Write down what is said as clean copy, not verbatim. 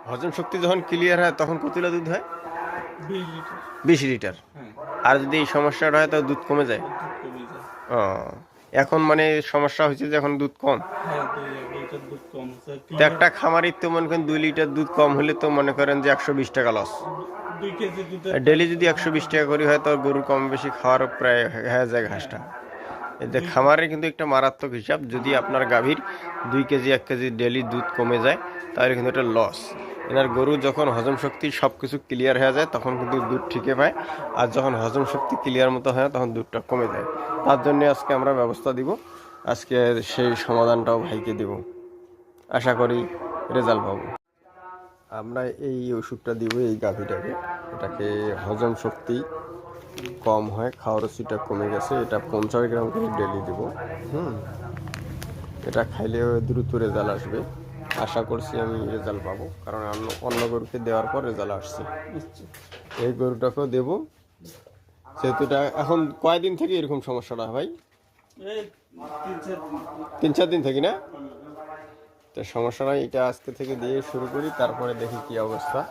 হজম শক্তি যখন ক্লিয়ার হয় তখন কতটা দুধ হয়? 20 লিটার। 20 লিটার। হ্যাঁ, আর যদি এই সমস্যাটা হয় তাহলে দুধ কমে যায়? দুধ কমে যায়। ও, এখন মানে সমস্যা হয়েছে যে এখন দুধ কম। হ্যাঁ, 2 লিটার দুধ কম আছে তো ক্লিয়ার। একটা খামারির তো মনে করেন 2 লিটার দুধ কম হলে তো মনে করেন যে 120 টাকা লস। 2 কেজি দুধের ডেলি যদি 120 টাকা করে হয় তো গরু কম বেশি খাওয়ারও প্রায় হয়ে যায় হ্যাঁ, ঘাসটা। এতে 2 খামারে কিন্তু একটা মারাত্মক হিসাব, যদি আপনার গাভীর 2 কেজি 1 কেজি ডেলি দুধ কমে যায় তাহলে কিন্তু এটা লস। এনার গরু যখন হজম শক্তি সব কিছু ক্লিয়ার হয়ে যায় তখন কিন্তু দুধ ঠিকই পায়, আর যখন হজম শক্তি ক্লিয়ার মতো হয় তখন দুধটা কমে যায়। তার জন্য আজকে আমরা ব্যবস্থা দিব, আজকে সেই সমাধানটাও ভাইকে দিব, আশা করি রেজাল্ট পাবো। আমরা এই ওষুধটা দিব এই গাভীটাকে, এটাকে হজম শক্তি কম হয়, খাওয়ার রুচিটা কমে গেছে, এটা 50 গ্রাম করে ডেলি দিব। হুম, এটা খাইলে দ্রুত রেজাল্ট আসবে, আশা করছি আমি রেজাল্ট পাবো, কারণ অন্য গরুকে দেওয়ার পর রেজাল্ট আসছে। নিশ্চয়। এই গরুটাকেও দেবো, যেহেতু এটা এখন কয়দিন থেকে এরকম সমস্যাটা হয় ভাই? এই 3-4 দিন। 3-4 দিন থেকে না? তো সমস্যা নয়, এটা আজকে থেকে দিয়ে শুরু করি, তারপরে দেখি কি অবস্থা।